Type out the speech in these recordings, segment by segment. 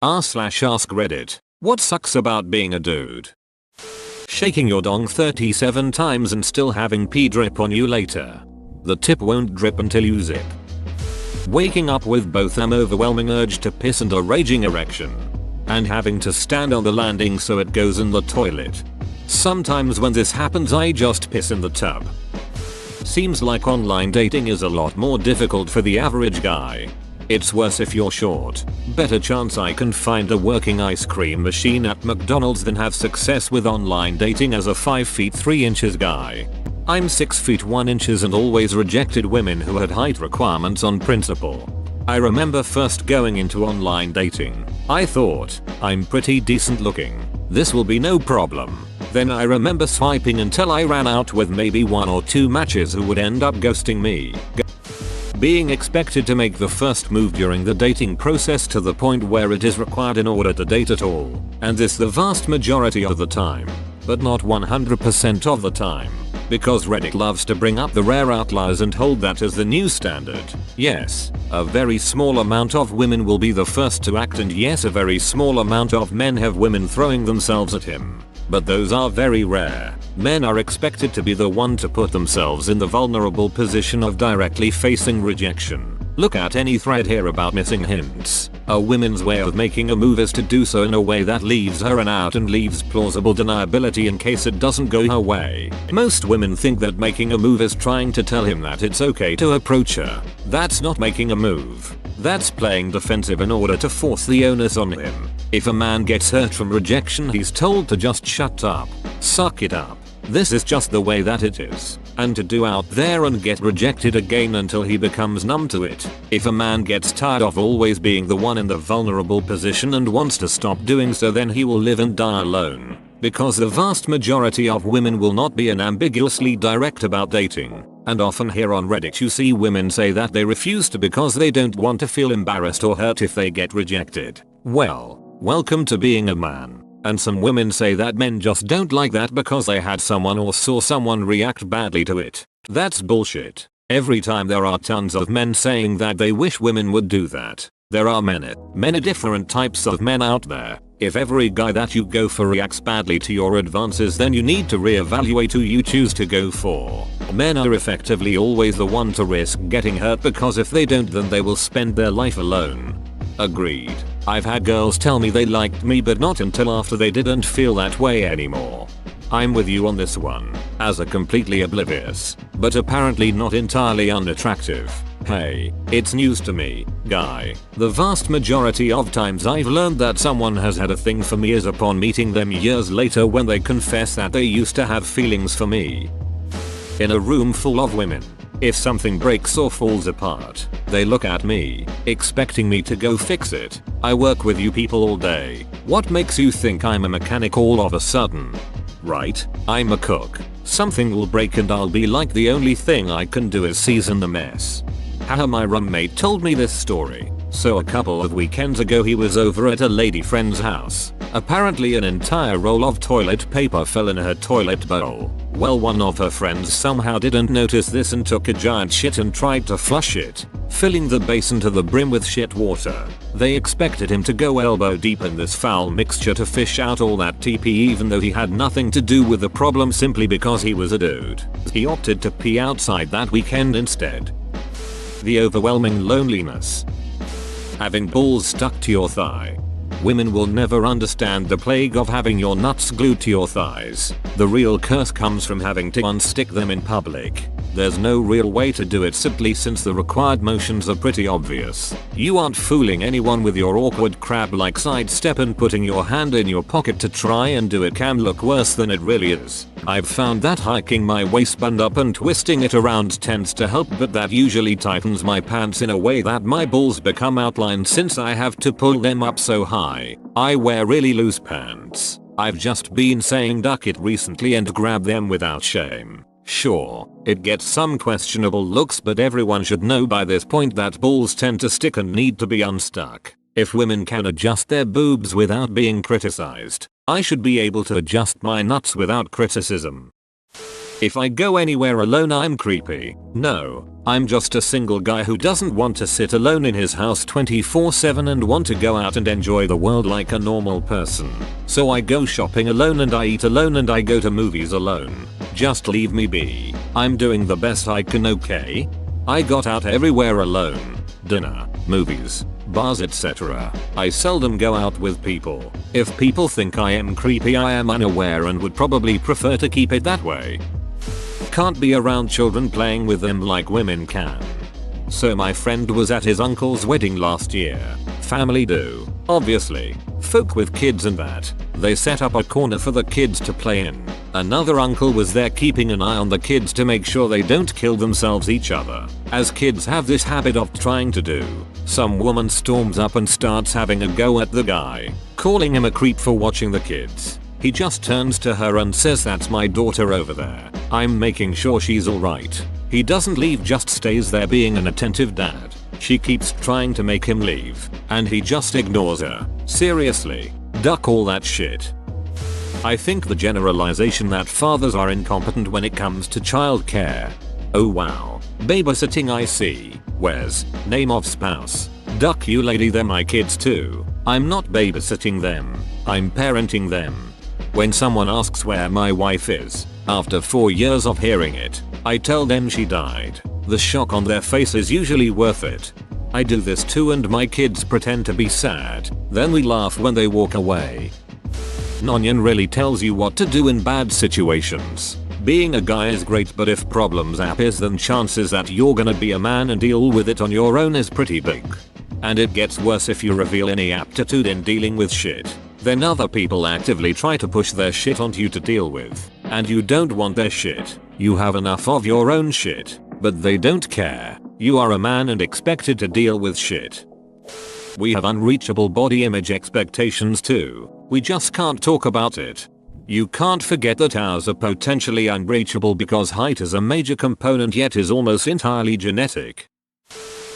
r/ask Reddit. What sucks about being a dude? Shaking your dong 37 times and still having pee drip on you later. The tip won't drip until you zip. Waking up with both an overwhelming urge to piss and a raging erection. And having to stand on the landing so it goes in the toilet. Sometimes when this happens I just piss in the tub. Seems like online dating is a lot more difficult for the average guy. It's worse if you're short. Better chance I can find a working ice cream machine at McDonald's than have success with online dating as a 5 feet 3 inches guy. I'm 6 feet 1 inches and always rejected women who had height requirements on principle. I remember first going into online dating. I thought, I'm pretty decent looking. This will be no problem. Then I remember swiping until I ran out with maybe 1 or 2 matches who would end up ghosting me. Being expected to make the first move during the dating process to the point where it is required in order to date at all. And this the vast majority of the time. But not 100% of the time. Because Reddit loves to bring up the rare outliers and hold that as the new standard. Yes, a very small amount of women will be the first to act, and yes, a very small amount of men have women throwing themselves at him. But those are very rare. Men are expected to be the one to put themselves in the vulnerable position of directly facing rejection. Look at any thread here about missing hints. A woman's way of making a move is to do so in a way that leaves her an out and leaves plausible deniability in case it doesn't go her way. Most women think that making a move is trying to tell him that it's okay to approach her. That's not making a move. That's playing defensive in order to force the onus on him. If a man gets hurt from rejection, he's told to just shut up. Suck it up. This is just the way that it is. And to do out there and get rejected again until he becomes numb to it. If a man gets tired of always being the one in the vulnerable position and wants to stop doing so, then he will live and die alone. Because the vast majority of women will not be unambiguously direct about dating. And often here on Reddit you see women say that they refuse to because they don't want to feel embarrassed or hurt if they get rejected. Well, welcome to being a man. And some women say that men just don't like that because they had someone or saw someone react badly to it. That's bullshit. Every time there are tons of men saying that they wish women would do that. There are many different types of men out there. If every guy that you go for reacts badly to your advances, then you need to reevaluate who you choose to go for. Men are effectively always the one to risk getting hurt because if they don't, then they will spend their life alone. Agreed. I've had girls tell me they liked me, but not until after they didn't feel that way anymore. I'm with you on this one, as a completely oblivious, but apparently not entirely unattractive. Hey, it's news to me, guy. The vast majority of times I've learned that someone has had a thing for me is upon meeting them years later when they confess that they used to have feelings for me. In a room full of women, if something breaks or falls apart, they look at me, expecting me to go fix it. I work with you people all day. What makes you think I'm a mechanic all of a sudden? Right, I'm a cook. Something will break and I'll be like, the only thing I can do is season the mess. Haha, my roommate told me this story. So a couple of weekends ago he was over at a lady friend's house. Apparently an entire roll of toilet paper fell in her toilet bowl. Well, one of her friends somehow didn't notice this and took a giant shit and tried to flush it, filling the basin to the brim with shit water. They expected him to go elbow deep in this foul mixture to fish out all that TP, even though he had nothing to do with the problem, simply because he was a dude. He opted to pee outside that weekend instead. The overwhelming loneliness. Having balls stuck to your thigh. Women will never understand the plague of having your nuts glued to your thighs. The real curse comes from having to unstick them in public. There's no real way to do it simply since the required motions are pretty obvious. You aren't fooling anyone with your awkward crab-like sidestep, and putting your hand in your pocket to try and do it can look worse than it really is. I've found that hiking my waistband up and twisting it around tends to help, but that usually tightens my pants in a way that my balls become outlined since I have to pull them up so high. I wear really loose pants. I've just been saying duck it recently and grab them without shame. Sure, it gets some questionable looks, but everyone should know by this point that balls tend to stick and need to be unstuck. If women can adjust their boobs without being criticized, I should be able to adjust my nuts without criticism. If I go anywhere alone I'm creepy. No, I'm just a single guy who doesn't want to sit alone in his house 24/7 and want to go out and enjoy the world like a normal person. So I go shopping alone and I eat alone and I go to movies alone. Just leave me be. I'm doing the best I can, okay? I got out everywhere alone. Dinner, movies, bars, etc. I seldom go out with people. If people think I am creepy I am unaware and would probably prefer to keep it that way. Can't be around children playing with them like women can. So my friend was at his uncle's wedding last year. Family do, obviously. Folk with kids and that. They set up a corner for the kids to play in. Another uncle was there keeping an eye on the kids to make sure they don't kill themselves each other, as kids have this habit of trying to do. Some woman storms up and starts having a go at the guy, calling him a creep for watching the kids. He just turns to her and says, "That's my daughter over there. I'm making sure she's alright." He doesn't leave, just stays there being an attentive dad. She keeps trying to make him leave, and he just ignores her. Seriously, duck all that shit. I think the generalization that fathers are incompetent when it comes to childcare. Oh wow, babysitting I see. Where's name of spouse? Duck you lady, they're my kids too. I'm not babysitting them, I'm parenting them. When someone asks where my wife is, after 4 years of hearing it, I tell them she died. The shock on their face is usually worth it. I do this too and my kids pretend to be sad, then we laugh when they walk away. Nonyan really tells you what to do in bad situations. Being a guy is great, but if problems appears then chances that you're gonna be a man and deal with it on your own is pretty big. And it gets worse if you reveal any aptitude in dealing with shit. Then other people actively try to push their shit onto you to deal with, and you don't want their shit. You have enough of your own shit, but they don't care. You are a man and expected to deal with shit. We have unreachable body image expectations too. We just can't talk about it. You can't forget that ours are potentially unreachable because height is a major component yet is almost entirely genetic.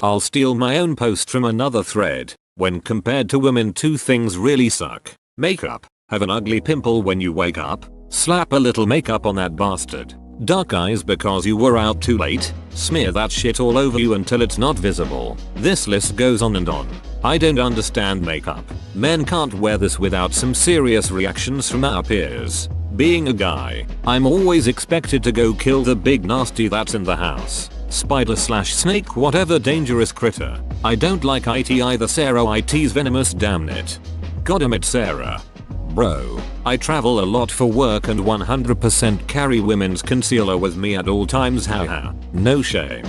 I'll steal my own post from another thread. When compared to women, two things really suck. Makeup. Have an ugly pimple when you wake up. Slap a little makeup on that bastard. Dark eyes because you were out too late. Smear that shit all over you until it's not visible. This list goes on and on. I don't understand makeup. Men can't wear this without some serious reactions from our peers. Being a guy, I'm always expected to go kill the big nasty that's in the house. Spider/snake, whatever dangerous critter. I don't like IT either. Sarah, IT's venomous, damn it. Goddamn Sarah. Bro, I travel a lot for work and 100% carry women's concealer with me at all times, haha. No shame.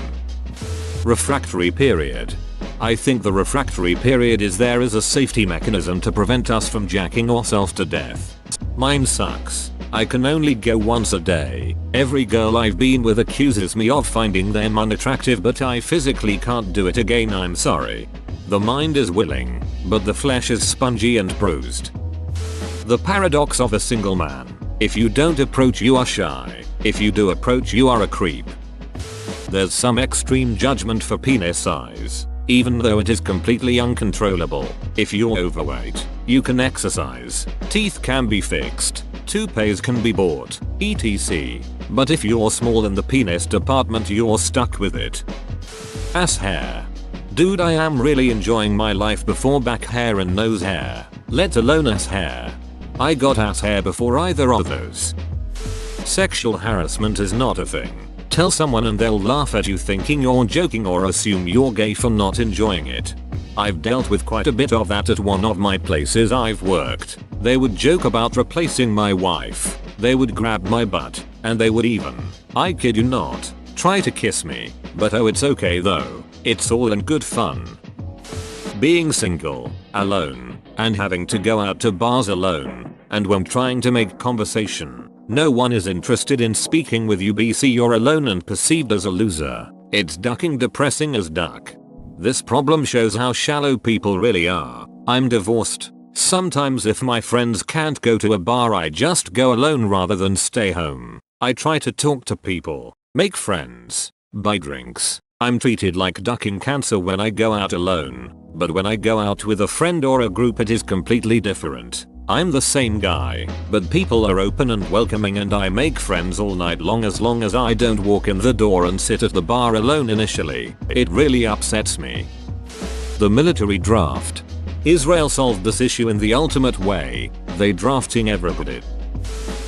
Refractory period. I think the refractory period is there as a safety mechanism to prevent us from jacking ourselves to death. Mine sucks. I can only go once a day. Every girl I've been with accuses me of finding them unattractive, but I physically can't do it again, I'm sorry. The mind is willing, but the flesh is spongy and bruised. The paradox of a single man. If you don't approach, you are shy. If you do approach, you are a creep. There's some extreme judgment for penis size, even though it is completely uncontrollable. If you're overweight, you can exercise. Teeth can be fixed. Toupees can be bought, etc. But if you're small in the penis department, you're stuck with it. Ass hair. Dude, I am really enjoying my life before back hair and nose hair, let alone ass hair. I got ass hair before either of those. Sexual harassment is not a thing. Tell someone and they'll laugh at you thinking you're joking or assume you're gay for not enjoying it. I've dealt with quite a bit of that at one of my places I've worked. They would joke about replacing my wife. They would grab my butt, and they would even, I kid you not, try to kiss me. But oh, it's okay though. It's all in good fun. Being single, alone, and having to go out to bars alone, and when trying to make conversation, no one is interested in speaking with you. BC, you're alone and perceived as a loser. It's ducking depressing as duck. This problem shows how shallow people really are. I'm divorced. Sometimes if my friends can't go to a bar, I just go alone rather than stay home. I try to talk to people, make friends, buy drinks. I'm treated like ducking cancer when I go out alone, but when I go out with a friend or a group it is completely different. I'm the same guy, but people are open and welcoming and I make friends all night long as I don't walk in the door and sit at the bar alone initially. It really upsets me. The military draft. Israel solved this issue in the ultimate way, they drafting everybody.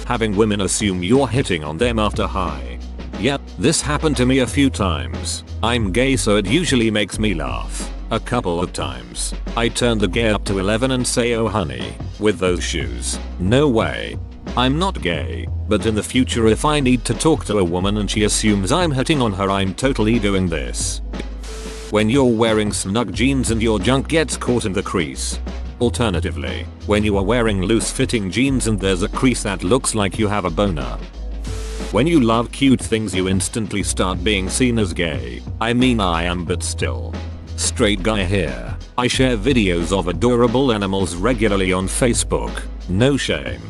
Having women assume you're hitting on them after high. Yep, this happened to me a few times. I'm gay so it usually makes me laugh. A couple of times, I turn the gay up to 11 and say oh honey, with those shoes. No way. I'm not gay, but in the future if I need to talk to a woman and she assumes I'm hitting on her I'm totally doing this. When you're wearing snug jeans and your junk gets caught in the crease. Alternatively, when you are wearing loose-fitting jeans and there's a crease that looks like you have a boner. When you love cute things you instantly start being seen as gay. I mean I am but still. Straight guy here. I share videos of adorable animals regularly on Facebook. No shame.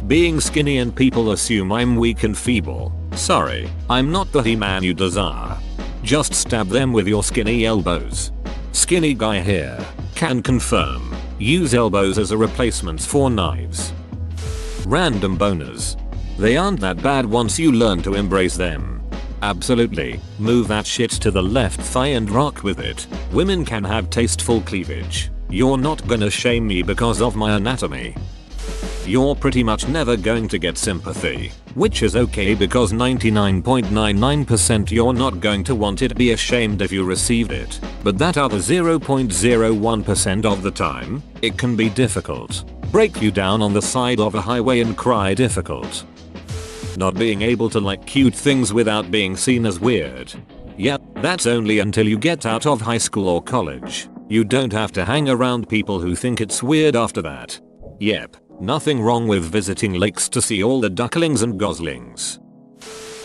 Being skinny and people assume I'm weak and feeble. Sorry, I'm not the He-Man you desire. Just stab them with your skinny elbows. Skinny guy here. Can confirm. Use elbows as a replacement for knives. Random boners. They aren't that bad once you learn to embrace them. Absolutely. Move that shit to the left thigh and rock with it. Women can have tasteful cleavage. You're not gonna shame me because of my anatomy. You're pretty much never going to get sympathy, which is okay because 99.99% you're not going to want it. Be ashamed if you received it, but that other 0.01% of the time, it can be difficult. Break you down on the side of a highway and cry difficult. Not being able to like cute things without being seen as weird. Yep, that's only until you get out of high school or college. You don't have to hang around people who think it's weird after that. Yep, nothing wrong with visiting lakes to see all the ducklings and goslings.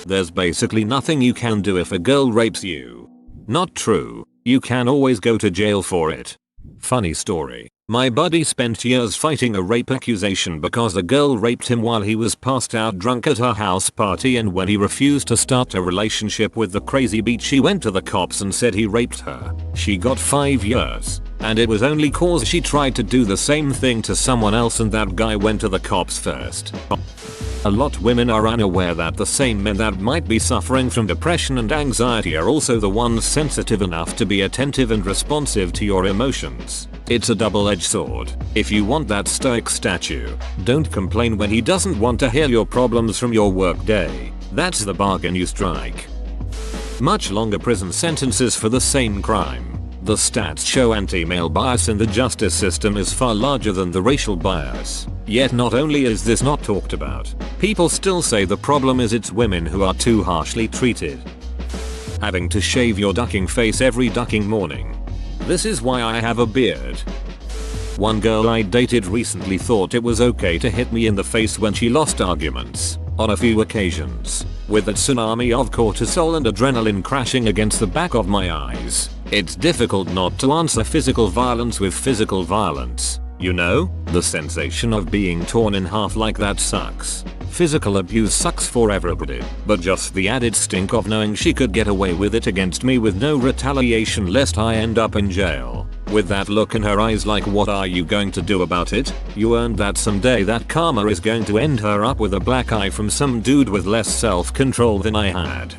There's basically nothing you can do if a girl rapes you. Not true, you can always go to jail for it. Funny story. My buddy spent years fighting a rape accusation because a girl raped him while he was passed out drunk at her house party, and when he refused to start a relationship with the crazy bitch she went to the cops and said he raped her. She got 5 years. And it was only cause she tried to do the same thing to someone else and that guy went to the cops first. A lot women are unaware that the same men that might be suffering from depression and anxiety are also the ones sensitive enough to be attentive and responsive to your emotions. It's a double-edged sword. If you want that stoic statue, don't complain when he doesn't want to hear your problems from your work day. That's the bargain you strike. Much longer prison sentences for the same crime. The stats show anti-male bias in the justice system is far larger than the racial bias. Yet not only is this not talked about, people still say the problem is it's women who are too harshly treated. Having to shave your ducking face every ducking morning. This is why I have a beard. One girl I dated recently thought it was okay to hit me in the face when she lost arguments. On a few occasions. With a tsunami of cortisol and adrenaline crashing against the back of my eyes. It's difficult not to answer physical violence with physical violence. You know, the sensation of being torn in half like that sucks. Physical abuse sucks for everybody, but just the added stink of knowing she could get away with it against me with no retaliation lest I end up in jail. With that look in her eyes like what are you going to do about it? You earned that someday that karma is going to end her up with a black eye from some dude with less self-control than I had.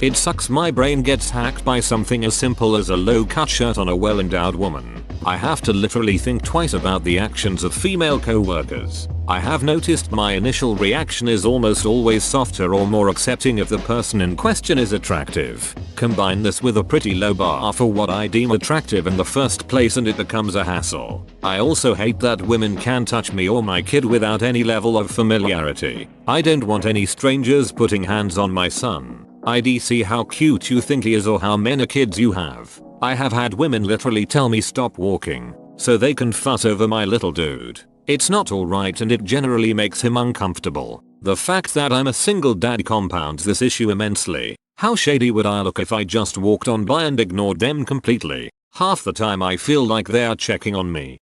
It sucks my brain gets hacked by something as simple as a low-cut shirt on a well-endowed woman. I have to literally think twice about the actions of female co-workers. I have noticed my initial reaction is almost always softer or more accepting if the person in question is attractive. Combine this with a pretty low bar for what I deem attractive in the first place and it becomes a hassle. I also hate that women can touch me or my kid without any level of familiarity. I don't want any strangers putting hands on my son. I'd see how cute you think he is or how many kids you have. I have had women literally tell me stop walking so they can fuss over my little dude. It's not alright and it generally makes him uncomfortable. The fact that I'm a single dad compounds this issue immensely. How shady would I look if I just walked on by and ignored them completely? Half the time I feel like they are checking on me.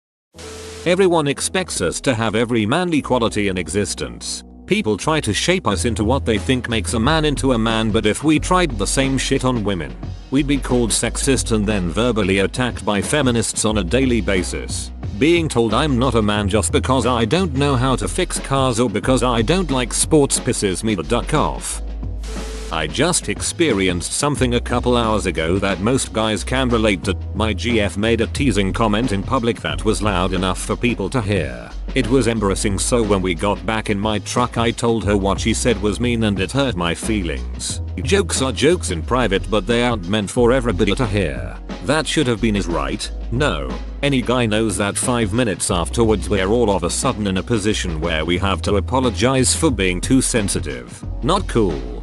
Everyone expects us to have every manly quality in existence. People try to shape us into what they think makes a man into a man, but if we tried the same shit on women, we'd be called sexist and then verbally attacked by feminists on a daily basis. Being told I'm not a man just because I don't know how to fix cars or because I don't like sports pisses me the duck off. I just experienced something a couple hours ago that most guys can relate to. My GF made a teasing comment in public that was loud enough for people to hear. It was embarrassing, so when we got back in my truck I told her what she said was mean and it hurt my feelings. Jokes are jokes in private, but they aren't meant for everybody to hear. That should have been his right. No. Any guy knows that 5 minutes afterwards we're all of a sudden in a position where we have to apologize for being too sensitive. Not cool.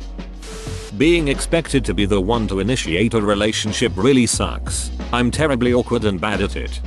Being expected to be the one to initiate a relationship really sucks. I'm terribly awkward and bad at it.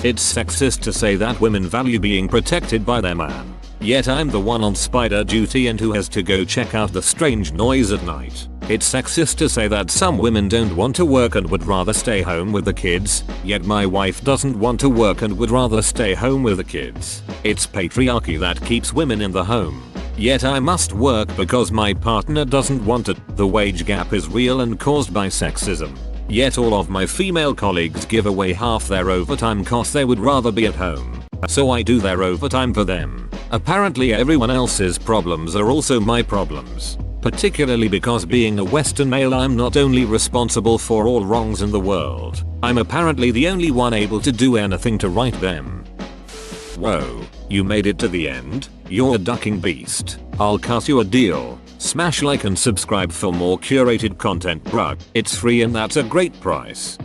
It's sexist to say that women value being protected by their man. Yet I'm the one on spider duty and who has to go check out the strange noise at night. It's sexist to say that some women don't want to work and would rather stay home with the kids, yet my wife doesn't want to work and would rather stay home with the kids. It's patriarchy that keeps women in the home. Yet I must work because my partner doesn't want it. The wage gap is real and caused by sexism. Yet all of my female colleagues give away half their overtime cause they would rather be at home. So I do their overtime for them. Apparently everyone else's problems are also my problems. Particularly because being a Western male I'm not only responsible for all wrongs in the world, I'm apparently the only one able to do anything to right them. Whoa, you made it to the end? You're a ducking beast. I'll cut you a deal. Smash like and subscribe for more curated content, bruh. It's free and that's a great price.